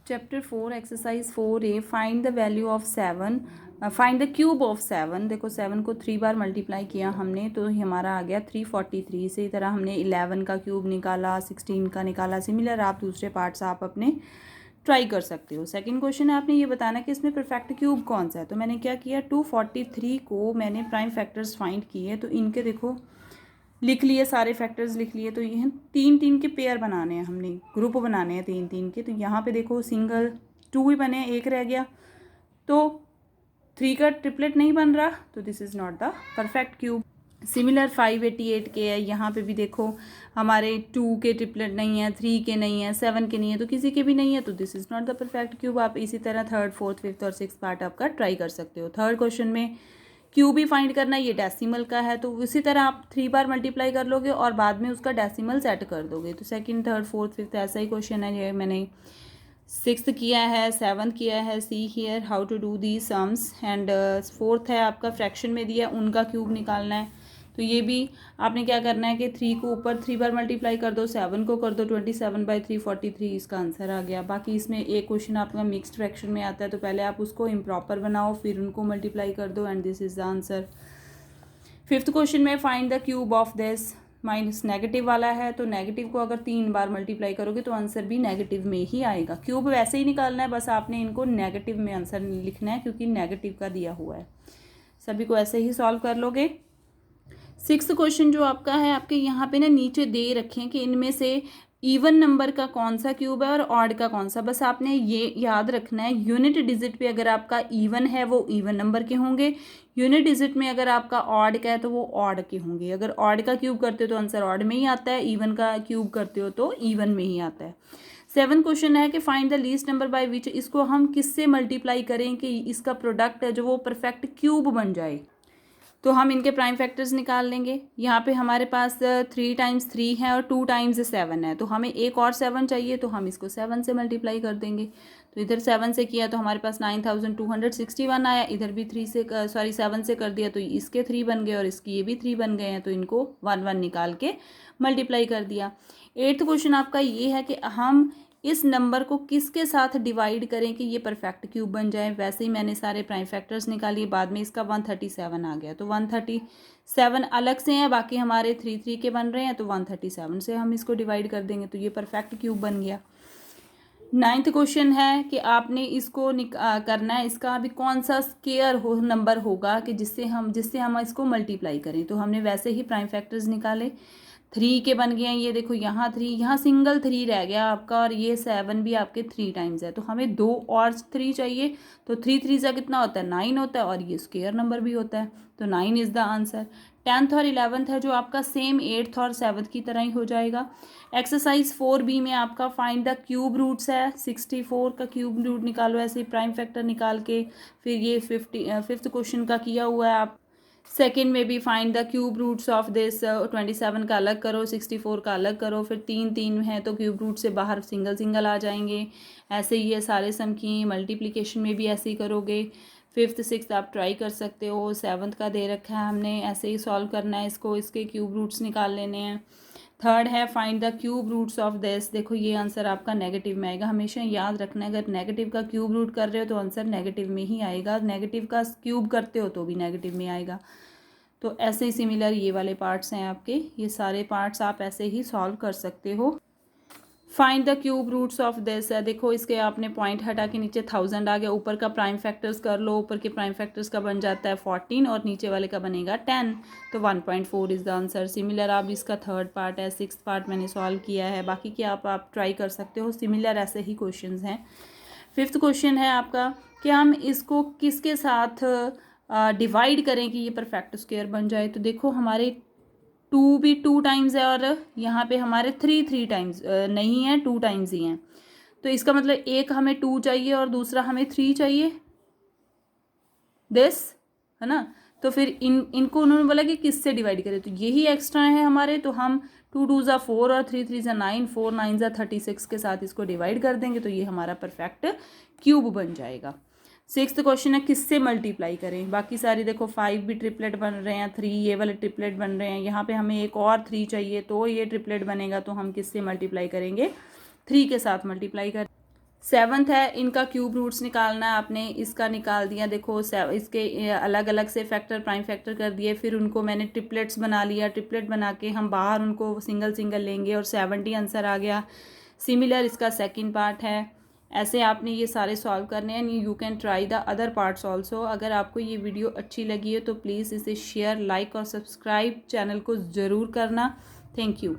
Chapter 4 exercise 4A find the value of 7, find the cube of 7। देखो 7 को 3 बार multiply किया हमने तो हमारा आ गया 343। इसी तरह हमने 11 का क्यूब निकाला, 16 का निकाला। सिमिलर आप दूसरे पार्ट्स आप अपने ट्राई कर सकते हो। सेकंड क्वेश्चन है आपने ये बताना कि इसमें परफेक्ट क्यूब कौन सा है। तो मैंने क्या किया, 243 को मैंने प्राइम फैक्टर्स फाइंड किए तो इनके देखो लिख लिए, सारे फैक्टर्स लिख लिए। तो ये 3-3 के पेयर बनाने हैं, हमने ग्रुप बनाने हैं 3-3 के। तो यहाँ पे देखो सिंगल 2 ही बने, एक रह गया। तो 3 का ट्रिपलेट नहीं बन रहा, तो this is not the perfect cube. Similar 588 के है, यहाँ पे भी देखो हमारे 2 के ट्रिपलेट नहीं है, 3 के नहीं है, 7 के नहीं है, तो किसी के भी नहीं है, तो this is not the perfect cube. आप इसी तरह 3rd, 4th, 5th और 6th पार्ट आपका ट्राई कर सकते हो। थर्ड क्वेश्चन में क्यूब ही फाइंड करना है, ये डेसिमल का है, तो इसी तरह आप 3 बार मल्टीप्लाई कर लोगे और बाद में उसका डेसिमल सेट कर दोगे। तो 2nd, 3rd, 4th, 5th ऐसा ही क्वेश्चन है। ये मैंने 6th किया है, 7th किया है। See here how to do the sums. And 4th है आपका फ्रैक्शन में दिया, उनका क्यूब निकालना है। तो ये भी आपने क्या करना है कि 3 को ऊपर 3 बार मल्टीप्लाई कर दो, 7 को कर दो 27/343, इसका आंसर आ गया। बाकी इसमें एक क्वेश्चन आपका मिक्स्ड फ्रैक्शन में आता है, तो पहले आप उसको इम्प्रॉपर बनाओ फिर उनको मल्टीप्लाई कर दो and this is the answer. 5th question में find the cube of this, minus negative वाला है, तो नेगेटिव को अगर 3 बार मल्टीप्लाई करोगे तो आंसर भी नेगेटिव में ही आएगा। क्यूब वैसे ही निकालना है, बस आपने इनको नेगेटिव में आंसर लिखना है क्योंकि नेगेटिव का दिया हुआ है। सभी को ऐसे ही सॉल्व कर लोगे। 6th क्वेश्चन जो आपका है, आपके यहाँ पे ना नीचे दे रखे हैं कि इनमें से इवन नंबर का कौन सा क्यूब है और ऑड का कौन सा। बस आपने ये याद रखना है, यूनिट डिजिट पे अगर आपका इवन है वो इवन नंबर के होंगे, यूनिट डिजिट में अगर आपका ऑड का है तो वो ऑड के होंगे। अगर ऑड का क्यूब करते हो तो आंसर ऑड में ही आता है, इवन का क्यूब करते हो तो इवन में ही आता है। 7th क्वेश्चन है कि find the least number by which, इसको हम किससे मल्टीप्लाई करें कि इसका प्रोडक्ट है जो वो परफेक्ट क्यूब बन जाए। तो हम इनके प्राइम फैक्टर्स निकाल लेंगे। यहाँ पे हमारे पास 3 टाइम्स 3 है और 2 टाइम्स 7 है, तो हमें एक और 7 चाहिए, तो हम इसको 7 से मल्टीप्लाई कर देंगे। तो इधर 7 से किया तो हमारे पास 9261 आया, इधर भी 7 से कर दिया तो इसके 3 बन गए और इसकी ये भी 3 बन गए हैं, तो इनको 1 निकाल के मल्टीप्लाई कर दिया। 8th क्वेश्चन आपका ये है कि हम इस नंबर को किसके साथ डिवाइड करें कि ये परफेक्ट क्यूब बन जाए। वैसे ही मैंने सारे प्राइम फैक्टर्स निकालिए, बाद में इसका 137 आ गया, तो 137 अलग से हैं, बाकी हमारे 3 के बन रहे हैं, तो 137 से हम इसको डिवाइड कर देंगे, तो ये परफेक्ट क्यूब बन गया। 9th क्वेश्चन है कि आपने इसको करना है, इसका अभी कौन सा स्केयर नंबर होगा कि जिससे हम इसको मल्टीप्लाई करें। तो हमने वैसे ही प्राइम फैक्टर्स निकाले, 3 के बन गए हैं। ये देखो यहाँ 3, यहाँ सिंगल 3 रह गया आपका, और ये 7 भी आपके 3 टाइम्स है, तो हमें 2 और 3 चाहिए। तो 3 3 कितना होता है, 9 होता है, और ये स्क्वायर नंबर भी होता है, तो 9 इज़ द आंसर। 10th और 11th है जो आपका सेम 8th और 7th की तरह ही हो जाएगा। एक्सरसाइज 4B में आपका फाइंड द क्यूब रूट्स है, 64 का क्यूब रूट निकालो, ऐसे प्राइम फैक्टर निकाल के। फिर ये 5th क्वेश्चन का किया हुआ है आप। सेकेंड में भी find the cube roots of this, 27 का अलग करो, 64 का अलग करो, फिर 3 है तो क्यूब रूट से बाहर सिंगल सिंगल आ जाएंगे। ऐसे ही ये सारे सम की मल्टीप्लिकेशन में भी ऐसे ही करोगे। 5th 6th आप ट्राई कर सकते हो। 7th का दे रखा है हमने, ऐसे ही सॉल्व करना है इसको, इसके क्यूब रूट्स निकाल लेने हैं। 3rd है find the cube roots of this. देखो ये आंसर आपका नेगेटिव में आएगा, हमेशा याद रखना है, अगर नेगेटिव का क्यूब रूट कर रहे हो तो आंसर नेगेटिव में ही आएगा, नेगेटिव का क्यूब करते हो तो भी नेगेटिव में आएगा। तो ऐसे ही सिमिलर ये वाले पार्ट्स हैं आपके, ये सारे पार्ट्स आप ऐसे ही सॉल्व कर सकते हो। Find the cube roots of this है, देखो इसके आपने पॉइंट हटा के नीचे 1000 आ गया, ऊपर का प्राइम फैक्टर्स कर लो, ऊपर के प्राइम फैक्टर्स का बन जाता है 14 और नीचे वाले का बनेगा 10, तो 1.4 इज़ द आंसर। सिमिलर आप इसका 3rd पार्ट है, 6th पार्ट मैंने सॉल्व किया है, बाकी के आप ट्राई कर सकते हो, सिमिलर ऐसे ही क्वेश्चन हैं। 5th क्वेश्चन है आपका कि हम इसको किसके साथ डिवाइड करें कि ये परफेक्ट स्क्वायर बन जाए। तो देखो हमारे 2 भी 2 टाइम्स है और यहाँ पे हमारे 3 टाइम्स नहीं है, 2 टाइम्स ही हैं, तो इसका मतलब एक हमें 2 चाहिए और दूसरा हमें 3 चाहिए, दिस है ना। तो फिर इनको उन्होंने बोला कि किससे डिवाइड करें, तो यही एक्स्ट्रा है हमारे, तो हम 2 2 ज़ा 4 और 3 3 ज़ा 9, 4 9 ज़ा 36 के साथ इसको डिवाइड कर देंगे, तो ये हमारा परफेक्ट क्यूब बन जाएगा। 6th क्वेश्चन है किससे मल्टीप्लाई करें। बाकी सारी देखो 5 भी ट्रिपलेट बन रहे हैं, 3 ये वाले ट्रिपलेट बन रहे हैं, यहाँ पे हमें एक और 3 चाहिए तो ये ट्रिपलेट बनेगा, तो हम किससे मल्टीप्लाई करेंगे, 3 के साथ मल्टीप्लाई करें। सेवन्थ है, इनका क्यूब रूट्स निकालना है आपने, इसका निकाल दिया देखो, इसके अलग अलग से फैक्टर प्राइम फैक्टर कर दिए, फिर उनको मैंने ट्रिपलेट्स बना लिया, ट्रिपलेट बना के हम बाहर उनको सिंगल सिंगल लेंगे और 70 आंसर आ गया। सिमिलर इसका सेकंड पार्ट है। ऐसे आपने ये सारे सॉल्व करने हैं, you can try the other parts also. अगर आपको ये वीडियो अच्छी लगी है तो प्लीज़ इसे शेयर, लाइक और सब्सक्राइब चैनल को ज़रूर करना। Thank you.